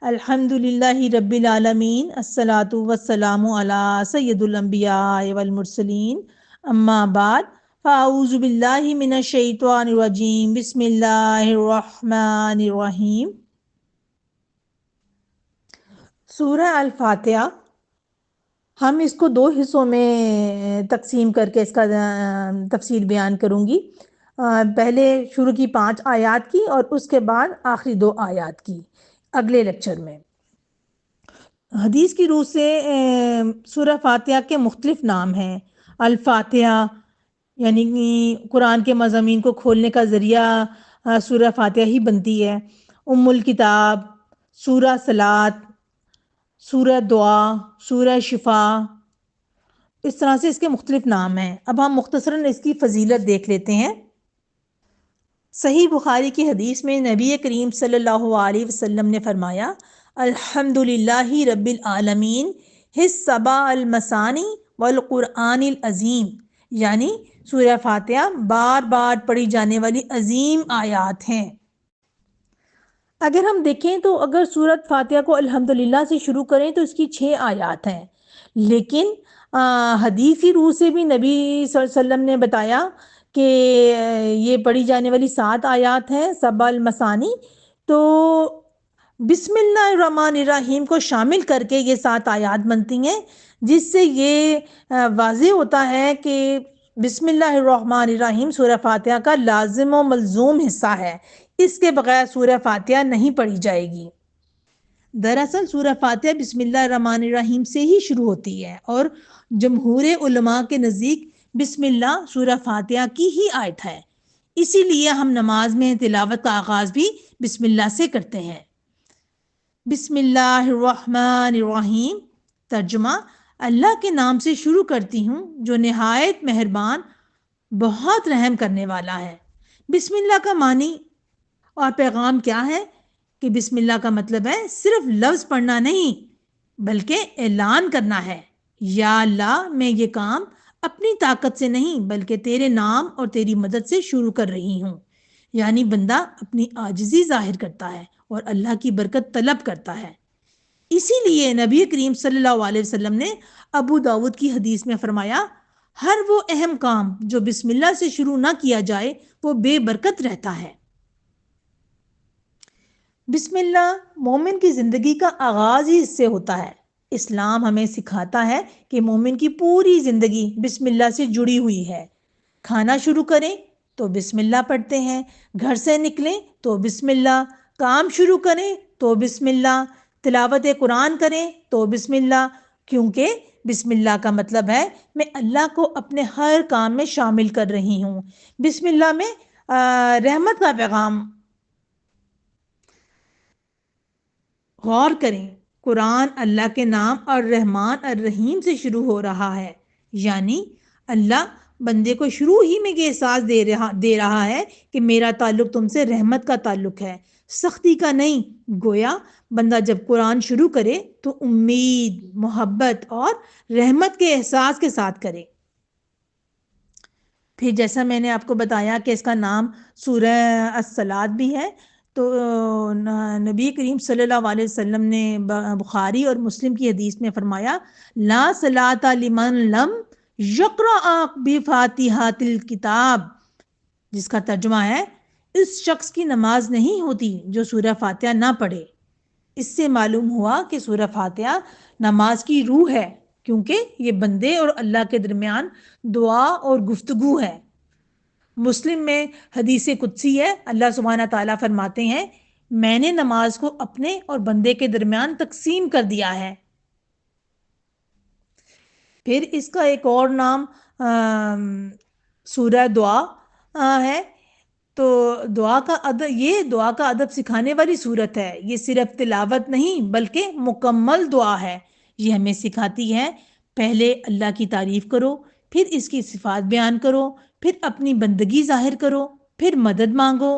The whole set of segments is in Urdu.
الحمدللہ رب العالمین، الصلاۃ والسلام علی سید الانبیاء والمرسلین، اما بعد فاعوذ باللہ من الشیطان الرجیم، بسم اللہ الرحمن الرحیم۔ سورہ الفاتحہ ہم اس کو 2 حصوں میں تقسیم کر کے اس کا تفصیل بیان کروں گی۔ پہلے شروع کی 5 آیات کی اور اس کے بعد آخری 2 آیات کی اگلے لیکچر میں۔ حدیث کی روح سے سورہ فاتحہ کے مختلف نام ہیں۔ الفاتحہ یعنی قرآن کے مضامین کو کھولنے کا ذریعہ سورہ فاتحہ ہی بنتی ہے۔ ام الکتاب، سورہ صلاۃ، سورہ دعا، سورہ شفا، اس طرح سے اس کے مختلف نام ہیں۔ اب ہم مختصراً اس کی فضیلت دیکھ لیتے ہیں۔ صحیح بخاری کی حدیث میں نبی کریم صلی اللہ علیہ وسلم نے فرمایا، الحمدللہ رب العالمین السبع المثانی والقرآن العظیم، یعنی سورہ فاتحہ بار بار پڑھی جانے والی عظیم آیات ہیں۔ اگر ہم دیکھیں تو اگر سورۃ فاتحہ کو الحمدللہ سے شروع کریں تو اس کی 6 آیات ہیں، لیکن حدیثی روح سے بھی نبی صلی اللہ علیہ وسلم نے بتایا کہ یہ پڑھی جانے والی 7 آیات ہیں، سبع المثانی۔ تو بسم اللہ الرحمن الرحیم کو شامل کر کے یہ 7 آیات بنتی ہیں، جس سے یہ واضح ہوتا ہے کہ بسم اللہ الرحمن الرحیم سورہ فاتحہ کا لازم و ملزوم حصہ ہے، اس کے بغیر سورہ فاتحہ نہیں پڑھی جائے گی۔ دراصل سورہ فاتحہ بسم اللہ الرحمن الرحیم سے ہی شروع ہوتی ہے، اور جمہور علماء کے نزدیک بسم اللہ سورہ فاتحہ کی ہی آیت ہے، اسی لیے ہم نماز میں تلاوت کا آغاز بھی بسم اللہ سے کرتے ہیں۔ بسم اللہ الرحمن الرحیم، ترجمہ: اللہ کے نام سے شروع کرتی ہوں جو نہایت مہربان بہت رحم کرنے والا ہے۔ بسم اللہ کا معنی اور پیغام کیا ہے کہ بسم اللہ کا مطلب ہے صرف لفظ پڑھنا نہیں بلکہ اعلان کرنا ہے، یا اللہ میں یہ کام اپنی طاقت سے نہیں بلکہ تیرے نام اور تیری مدد سے شروع کر رہی ہوں۔ یعنی بندہ اپنی عاجزی ظاہر کرتا ہے اور اللہ کی برکت طلب کرتا ہے۔ اسی لیے نبی کریم صلی اللہ علیہ وسلم نے ابو داود کی حدیث میں فرمایا، ہر وہ اہم کام جو بسم اللہ سے شروع نہ کیا جائے وہ بے برکت رہتا ہے۔ بسم اللہ مومن کی زندگی کا آغاز ہی اس سے ہوتا ہے۔ اسلام ہمیں سکھاتا ہے کہ مومن کی پوری زندگی بسم اللہ سے جڑی ہوئی ہے۔ کھانا شروع کریں تو بسم اللہ پڑھتے ہیں، گھر سے نکلیں تو بسم اللہ، کام شروع کریں تو بسم اللہ، تلاوت قرآن کریں تو بسم اللہ، کیونکہ بسم اللہ کا مطلب ہے میں اللہ کو اپنے ہر کام میں شامل کر رہی ہوں۔ بسم اللہ میں رحمت کا پیغام۔ غور کریں، قرآن اللہ کے نام الرحمن الرحیم سے شروع ہو رہا ہے، یعنی اللہ بندے کو شروع ہی میں یہ احساس دے رہا ہے کہ میرا تعلق تم سے رحمت کا تعلق ہے، سختی کا نہیں۔ گویا بندہ جب قرآن شروع کرے تو امید، محبت اور رحمت کے احساس کے ساتھ کرے۔ پھر جیسا میں نے آپ کو بتایا کہ اس کا نام سورہ الصلاۃ بھی ہے، تو نبی کریم صلی اللہ علیہ وسلم نے بخاری اور مسلم کی حدیث میں فرمایا، لا صلاۃ لمن لم یقرأ بفاتحۃ الکتاب، جس کا ترجمہ ہے اس شخص کی نماز نہیں ہوتی جو سورہ فاتحہ نہ پڑھے۔ اس سے معلوم ہوا کہ سورہ فاتحہ نماز کی روح ہے، کیونکہ یہ بندے اور اللہ کے درمیان دعا اور گفتگو ہے۔ مسلم میں حدیث قدسی ہے، اللہ سبحانہ تعالیٰ فرماتے ہیں، میں نے نماز کو اپنے اور بندے کے درمیان تقسیم کر دیا ہے۔ پھر اس کا ایک اور نام سورہ دعا ہے۔ تو دعا کا ادب سکھانے والی صورت ہے۔ یہ صرف تلاوت نہیں بلکہ مکمل دعا ہے۔ یہ ہمیں سکھاتی ہے پہلے اللہ کی تعریف کرو، پھر اس کی صفات بیان کرو، پھر اپنی بندگی ظاہر کرو، پھر مدد مانگو۔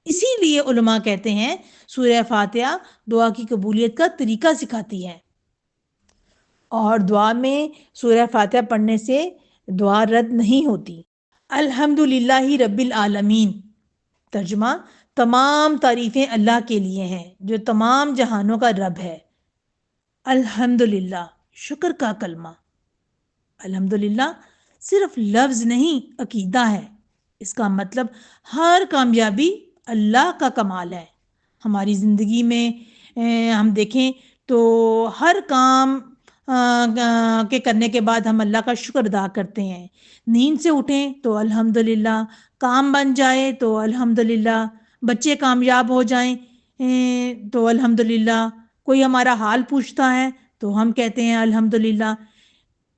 اسی لیے علماء کہتے ہیں سورہ فاتحہ دعا کی قبولیت کا طریقہ سکھاتی ہے، اور دعا میں سورہ فاتحہ پڑھنے سے دعا رد نہیں ہوتی۔ الحمدللہ رب العالمین، ترجمہ: تمام تعریفیں اللہ کے لیے ہیں جو تمام جہانوں کا رب ہے۔ الحمدللہ، شکر کا کلمہ۔ الحمدللہ صرف لفظ نہیں، عقیدہ ہے۔ اس کا مطلب ہر کامیابی اللہ کا کمال ہے۔ ہماری زندگی میں ہم دیکھیں تو ہر کام کے کرنے کے بعد ہم اللہ کا شکر ادا کرتے ہیں۔ نیند سے اٹھیں تو الحمدللہ، کام بن جائے تو الحمدللہ، بچے کامیاب ہو جائیں تو الحمدللہ، کوئی ہمارا حال پوچھتا ہے تو ہم کہتے ہیں الحمدللہ،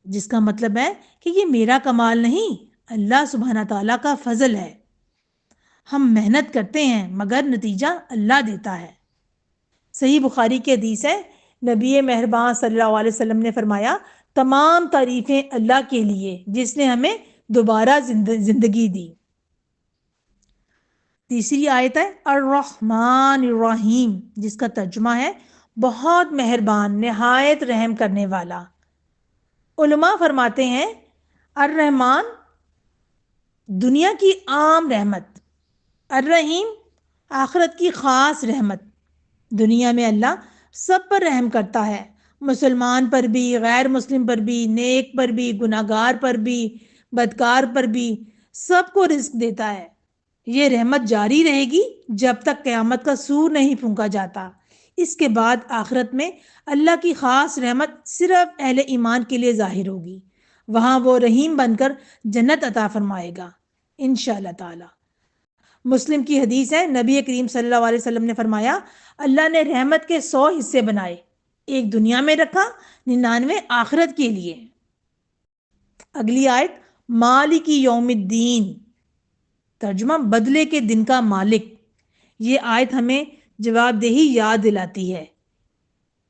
جس کا مطلب ہے کہ یہ میرا کمال نہیں، اللہ سبحانہ تعالیٰ کا فضل ہے۔ ہم محنت کرتے ہیں مگر نتیجہ اللہ دیتا ہے۔ صحیح بخاری کی حدیث ہے، نبی مہربان صلی اللہ علیہ وسلم نے فرمایا، تمام تعریفیں اللہ کے لیے جس نے ہمیں دوبارہ زندگی دی۔ تیسری آیت ہے الرحمن الرحیم، جس کا ترجمہ ہے بہت مہربان، نہایت رحم کرنے والا۔ علماء فرماتے ہیں الرحمن دنیا کی عام رحمت، الرحیم آخرت کی خاص رحمت۔ دنیا میں اللہ سب پر رحم کرتا ہے، مسلمان پر بھی، غیر مسلم پر بھی، نیک پر بھی، گناہگار پر بھی، بدکار پر بھی، سب کو رزق دیتا ہے۔ یہ رحمت جاری رہے گی جب تک قیامت کا سور نہیں پھونکا جاتا۔ اس کے بعد آخرت میں اللہ کی خاص رحمت صرف اہل ایمان کے لیے ظاہر ہوگی، وہاں وہ رحیم بن کر جنت عطا فرمائے گا انشاءاللہ تعالی۔ مسلم کی حدیث ہے، نبی کریم صلی اللہ علیہ وسلم نے فرمایا، اللہ نے رحمت کے 100 حصے بنائے، ایک دنیا میں رکھا، 99 آخرت کے لیے۔ اگلی آیت مالک یوم الدین، ترجمہ بدلے کے دن کا مالک۔ یہ آیت ہمیں جواب دہی یاد دلاتی ہے۔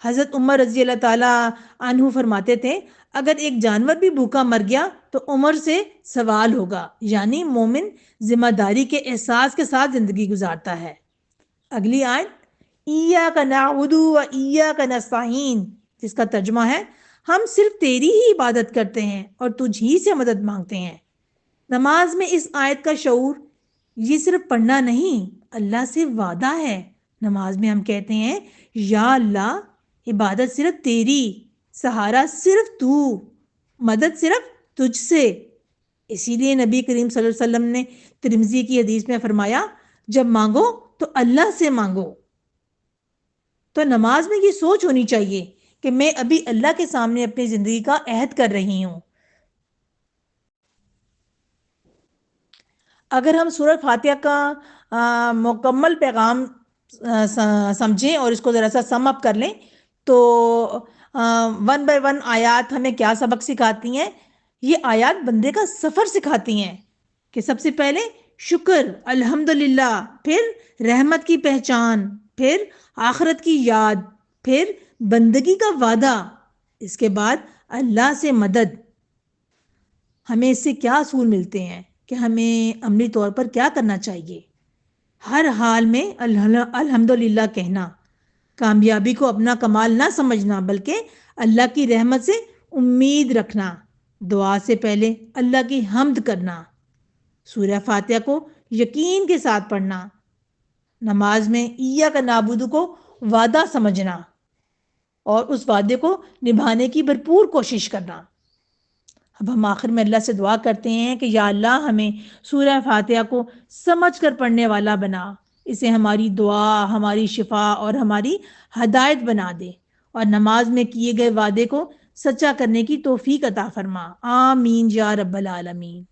حضرت عمر رضی اللہ تعالیٰ عنہ فرماتے تھے، اگر ایک جانور بھی بھوکا مر گیا تو عمر سے سوال ہوگا، یعنی مومن ذمہ داری کے احساس کے ساتھ زندگی گزارتا ہے۔ اگلی آیت ایاک نعبد و ایاک نستعین، جس کا ترجمہ ہے ہم صرف تیری ہی عبادت کرتے ہیں اور تجھ ہی سے مدد مانگتے ہیں۔ نماز میں اس آیت کا شعور یہ صرف پڑھنا نہیں، اللہ سے وعدہ ہے۔ نماز میں ہم کہتے ہیں یا اللہ، عبادت صرف تیری، سہارا صرف تو، مدد صرف تجھ سے۔ اسی لیے نبی کریم صلی اللہ علیہ وسلم نے ترمذی کی حدیث میں فرمایا، جب مانگو تو اللہ سے مانگو۔ تو نماز میں یہ سوچ ہونی چاہیے کہ میں ابھی اللہ کے سامنے اپنی زندگی کا عہد کر رہی ہوں۔ اگر ہم سورہ فاتحہ کا مکمل پیغام سمجھیں اور اس کو ذرا سا سم اپ کر لیں تو 1 بائی 1 آیات ہمیں کیا سبق سکھاتی ہیں؟ یہ آیات بندے کا سفر سکھاتی ہیں کہ سب سے پہلے شکر، الحمدللہ، پھر رحمت کی پہچان، پھر آخرت کی یاد، پھر بندگی کا وعدہ، اس کے بعد اللہ سے مدد۔ ہمیں اس سے کیا اصول ملتے ہیں کہ ہمیں عملی طور پر کیا کرنا چاہیے؟ ہر حال میں الحمدللہ کہنا، کامیابی کو اپنا کمال نہ سمجھنا بلکہ اللہ کی رحمت سے امید رکھنا، دعا سے پہلے اللہ کی حمد کرنا، سورہ فاتحہ کو یقین کے ساتھ پڑھنا، نماز میں ایاک نعبد کو وعدہ سمجھنا اور اس وعدے کو نبھانے کی بھرپور کوشش کرنا۔ اب ہم آخر میں اللہ سے دعا کرتے ہیں کہ یا اللہ ہمیں سورہ فاتحہ کو سمجھ کر پڑھنے والا بنا، اسے ہماری دعا، ہماری شفا اور ہماری ہدایت بنا دے، اور نماز میں کیے گئے وعدے کو سچا کرنے کی توفیق عطا فرما، آمین یا رب العالمین۔